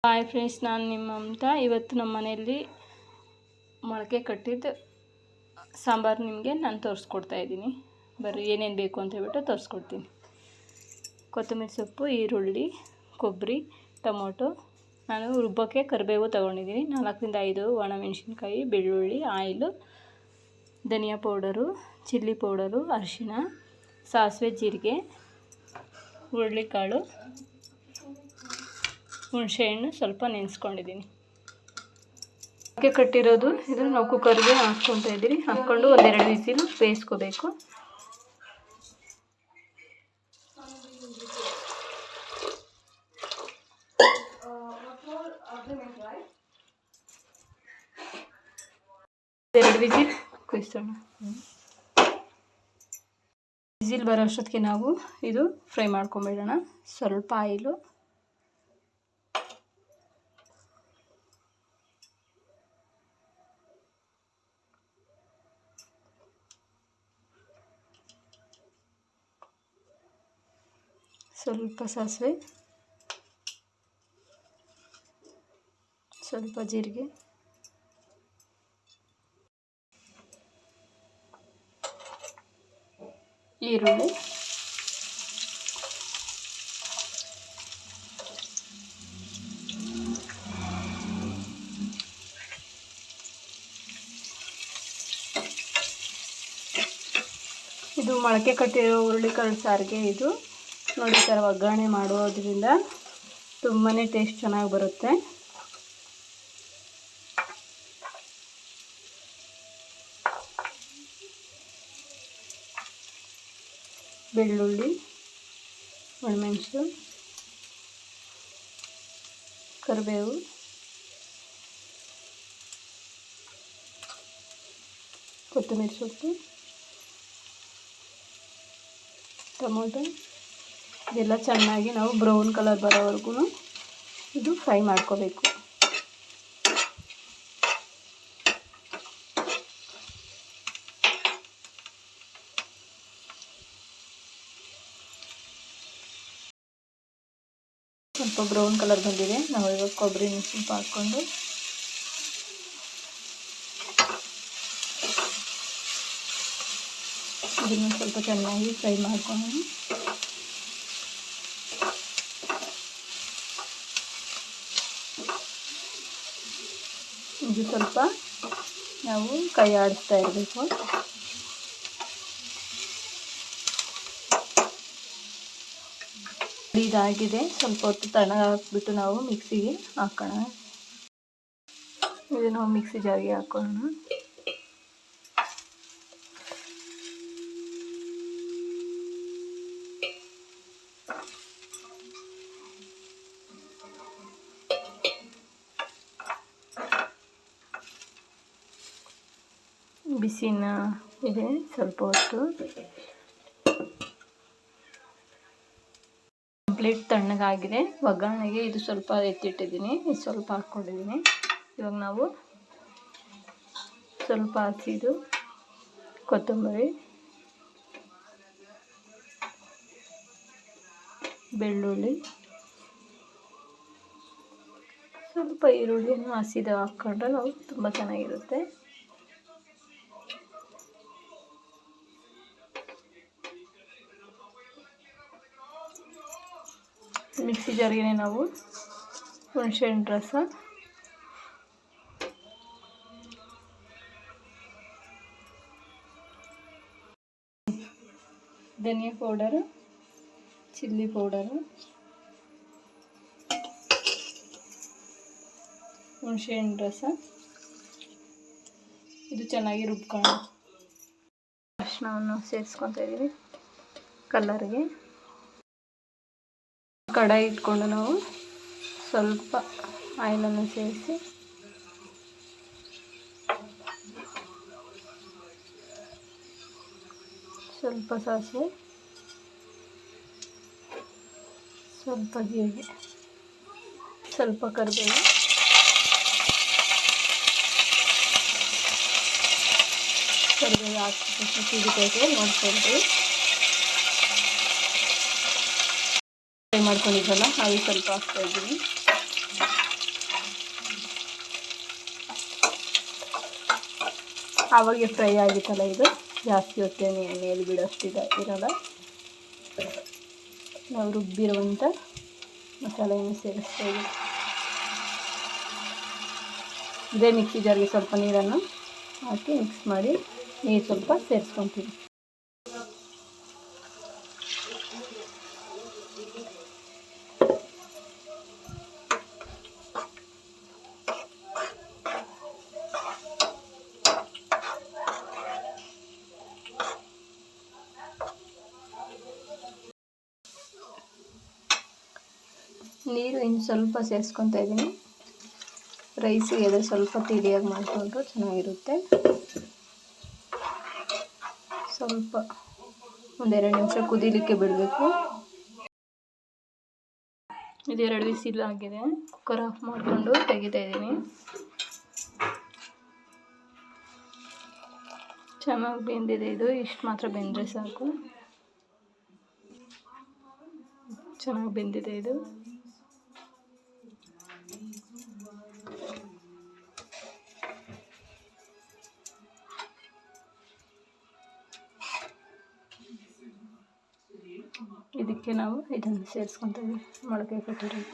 Hi friends, ನಾನು ನಿಮ್ಮ ಮಮತಾ. ಇವತ್ತು ನಮ್ಮ ಮನೆಯಲ್ಲಿ ಮೊಳಕೆ ಕಟ್ಟಿದ ಸಾಂಬಾರು ನಿಮಗೆ ನಾನು ತೋರಿಸ್ಕೊಡ್ತಾ ಇದ್ದೀನಿ. ಬರ್ರಿ ಏನೇನು ಬೇಕು ಅಂತ ಹೇಳ್ಬಿಟ್ಟು ತೋರಿಸ್ಕೊಡ್ತೀನಿ. ಕೊತ್ತಂಬರಿ ಸೊಪ್ಪು, ಈರುಳ್ಳಿ, ಕೊಬ್ಬರಿ, ಟೊಮೊಟೊ, ನಾನು ರುಬ್ಬಕ್ಕೆ ಕರಿಬೇವು ತೊಗೊಂಡಿದ್ದೀನಿ, 4 ರಿಂದ 5 ಒಣಮೆಣಸಿನ್ಕಾಯಿ, ಬೆಳ್ಳುಳ್ಳಿ, ಆಯಿಲು, ಧನಿಯಾ ಪೌಡರು, ಚಿಲ್ಲಿ ಪೌಡರು, ಅರಿಶಿಣ, ಸಾಸಿವೆ, ಜೀರಿಗೆ, ಹುರುಳಿಕಾಳು, ಹುಣಸೆಹಣ್ಣು ಸ್ವಲ್ಪ ನೆನೆಸ್ಕೊಂಡಿದ್ದೀನಿ. ಮೊಳಕೆ ಕಟ್ಟಿರೋದು ಇದನ್ನು ನಾವು ಕುಕ್ಕರ್ಗೆ ಹಾಕ್ಕೊತಾ ಇದ್ದೀವಿ. ಹಾಕ್ಕೊಂಡು 1-2 ವಿಸಿಲ್ ಬೇಯಿಸ್ಕೋಬೇಕು. ವಿಸಿಲ್ ಕುದಿಸೋಣ. ವಿಸಿಲ್ ಬರೋ ಅಷ್ಟೊತ್ತಿಗೆ ನಾವು ಇದು ಫ್ರೈ ಮಾಡ್ಕೊಂಬಿಡೋಣ. ಸ್ವಲ್ಪ ಆಯಿಲು, ಸ್ವಲ್ಪ ಸಾಸಿವೆ, ಸ್ವಲ್ಪ ಜೀರಿಗೆ, ಈರುಳ್ಳಿ, ಇದು ಮೊಳಕೆ ಕಟ್ಟಿರೋ ಹುರುಳಿಕಾಳು ಸಾರಿಗೆ. ಇದು ನೋಡಿ ಥರ ಒಗ್ಗರಣೆ ಮಾಡೋದ್ರಿಂದ ತುಂಬಾ ಟೇಸ್ಟ್ ಚೆನ್ನಾಗಿ ಬರುತ್ತೆ. ಬೆಳ್ಳುಳ್ಳಿ, ಒಣಮೆಣಸು, ಕರಿಬೇವು, ಕೊತ್ತಂಬರಿ ಸೊಪ್ಪು, ಟೊಮೊಟೊ ಇದೆಲ್ಲ ಚೆನ್ನಾಗಿ ನಾವು ಬ್ರೌನ್ ಕಲರ್ ಬರೋವರೆಗೂ ಇದು ಫ್ರೈ ಮಾಡ್ಕೋಬೇಕು. ಸ್ವಲ್ಪ ಬ್ರೌನ್ ಕಲರ್ ಬಂದಿದೆ. ನಾವು ಇವಾಗ ಕೊಬ್ಬರಿನ ಸ್ವಲ್ಪ ಹಾಕ್ಕೊಂಡು ಇದನ್ನು ಸ್ವಲ್ಪ ಚೆನ್ನಾಗಿ ಫ್ರೈ ಮಾಡ್ಕೊಂಡು ಇದು ಸ್ವಲ್ಪ ನಾವು ಕೈ ಆಡಿಸ್ತಾ ಇರಬೇಕು. ಇದಾಗಿದೆ. ಸ್ವಲ್ಪ ಹೊತ್ತು ತಣ್ಣಗಾಕ್ಬಿಟ್ಟು ನಾವು ಮಿಕ್ಸಿಗೆ ಹಾಕೋಣ. ಇದು ನಾವು ಮಿಕ್ಸಿ ಜಾರಿಗೆ ಹಾಕೋಣ. ಬಿಸಿನ ಇದೆ ಸ್ವಲ್ಪ ಹೊತ್ತು. ಕಂಪ್ಲೀಟ್ ತಣ್ಣಗಾಗಿದೆ. ಒಗ್ಗರಣೆಗೆ ಇದು ಸ್ವಲ್ಪ ಎತ್ತಿಟ್ಟಿದ್ದೀನಿ, ಇದು ಸ್ವಲ್ಪ ಹಾಕ್ಕೊಂಡಿದ್ದೀನಿ. ಇವಾಗ ನಾವು ಸ್ವಲ್ಪ ಹಸಿದು ಕೊತ್ತಂಬರಿ, ಬೆಳ್ಳುಳ್ಳಿ, ಸ್ವಲ್ಪ ಈರುಳ್ಳಿಯನ್ನು ಹಸಿದು ಹಾಕ್ಕೊಂಡ್ರೆ ನಾವು ತುಂಬ ಚೆನ್ನಾಗಿರುತ್ತೆ. ಮಿಕ್ಸಿ ಜಾರಿಗೆ ನಾವು ಹುಣಸೆಹಣ್ಣು ರಸ, ಧನಿಯಾ ಪೌಡರು, ಚಿಲ್ಲಿ ಪೌಡರು, ಹುಣಸೆಹಣ್ಣು ರಸ, ಇದು ಚೆನ್ನಾಗಿ ರುಬ್ಕೊಂಡು ಅರಿಶಿಣವನ್ನು ಸೇರಿಸ್ಕೊತಾ ಇದ್ದೀವಿ ಕಲರ್ಗೆ. ಕಡಾಯಿ ಇಟ್ಕೊಂಡು ನಾವು ಸ್ವಲ್ಪ ಆಯಿಲನ್ನು ಸೇರಿಸಿ ಸ್ವಲ್ಪ ಸಾಸಿವೆ, ಸ್ವಲ್ಪ ಜೀರಿಗೆ, ಸ್ವಲ್ಪ ಕರಿಬೇವು, ಹಾಕಿ ಸಿಡಿತೈತೆ ನೋಡ್ಕೊಳ್ತೀವಿ. ಫ್ರೈ ಮಾಡ್ಕೊಂಡಿದ್ದಲ್ಲ ಅದು ಸ್ವಲ್ಪ ಹಾಕ್ತಾ ಇದ್ದೀನಿ. ಆವಾಗೆ ಫ್ರೈ ಆಗಿತ್ತಲ್ಲ, ಇದು ಜಾಸ್ತಿ ಹೊತ್ತೇನೆ ಎಣ್ಣೆಯಲ್ಲಿ ಬಿಡೋಷ್ಟಿದೆ ಇರೋಲ್ಲ. ನಾವು ರುಬ್ಬಿರುವಂಥ ಮಸಾಲೆಯನ್ನು ಸೇರಿಸ್ತಾ ಇದ್ದೀವಿ. ಇದೇ ಮಿಕ್ಸಿ ಜಾರ್ಗೆ ಸ್ವಲ್ಪ ನೀರನ್ನು ಹಾಕಿ ಮಿಕ್ಸ್ ಮಾಡಿ ನೀರು ಸ್ವಲ್ಪ ಸೇರಿಸ್ಕೊತೀವಿ. ನೀರು ಇನ್ನು ಸ್ವಲ್ಪ ಸೇರಿಸ್ಕೊತಾ ಇದ್ದೀನಿ. ರೈಸಿಗೆ ಅದು ಸ್ವಲ್ಪ ತಿಳಿಯಾಗಿ ಮಾಡಿಕೊಂಡ್ರು ಚೆನ್ನಾಗಿರುತ್ತೆ. ಸ್ವಲ್ಪ ಒಂದೆರಡು ನಿಮಿಷ ಕುದೀಲಿಕ್ಕೆ ಬಿಡಬೇಕು. ಇದು 2 ವಿಸಿಲ್ ಆಗಿದೆ. ಕುಕ್ಕರ್ ಆಫ್ ಮಾಡಿಕೊಂಡು ತೆಗಿತಾ ಇದ್ದೀನಿ. ಚೆನ್ನಾಗಿ ಬೆಂದಿದೆ. ಇದು ಇಷ್ಟು ಮಾತ್ರ ಬೆಂದರೆ ಸಾಕು. ಚೆನ್ನಾಗಿ ಬೆಂದಿದೆ ಇದು. ಇದಕ್ಕೆ ನಾವು ಇದನ್ನು ಸೇರಿಸ್ಕೊತಾ ಇದ್ದೀವಿ, ಮೊಳಕೆ ಕಟ್ಟಿರೋದು.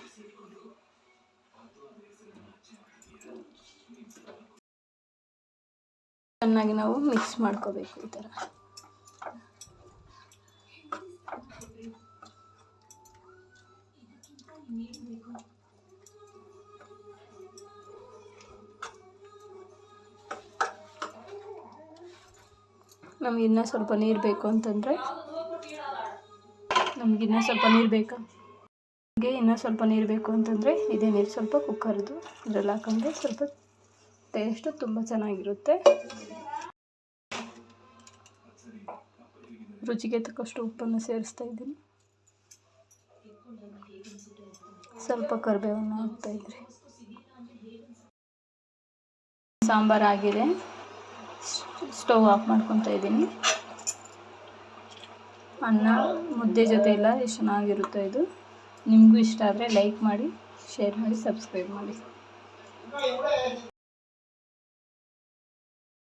ಚೆನ್ನಾಗಿ ನಾವು ಮಿಕ್ಸ್ ಮಾಡ್ಕೋಬೇಕು ಈ ಥರ. ನಮಗಿನ್ನೂ ಸ್ವಲ್ಪ ನೀರು ಬೇಕು ಅಂತಂದರೆ ಇನ್ನೂ ಸ್ವಲ್ಪ ನೀರು ಬೇಕು ಅಂತಂದರೆ ಇದೇ ನೀರು ಸ್ವಲ್ಪ ಕುಕ್ಕರ್ದು ಇದ್ರಲ್ಲಿ ಹಾಕೊಂಡ್ರೆ ಸ್ವಲ್ಪ ಟೇಸ್ಟು ತುಂಬ ಚೆನ್ನಾಗಿರುತ್ತೆ. ರುಚಿಗೆ ತಕ್ಕಷ್ಟು ಉಪ್ಪನ್ನು ಸೇರಿಸ್ತಾ ಇದ್ದೀನಿ. ಸ್ವಲ್ಪ ಕರಿಬೇವನ್ನು ಹಾಕ್ತಾಯಿದ್ರಿ. ಸಾಂಬಾರು ಆಗಿದೆ. ಸ್ಟವ್ ಆಫ್ ಮಾಡ್ಕೊತಾ ಇದ್ದೀನಿ. ಅನ್ನ ಮುದ್ದೆ ಜೊತೆ ಎಲ್ಲ ಎಷ್ಟು ಚೆನ್ನಾಗಿರುತ್ತೆ ಇದು. ನಿಮಗೂ ಇಷ್ಟ ಆದರೆ ಲೈಕ್ ಮಾಡಿ, ಶೇರ್ ಮಾಡಿ, ಸಬ್ಸ್ಕ್ರೈಬ್ ಮಾಡಿ.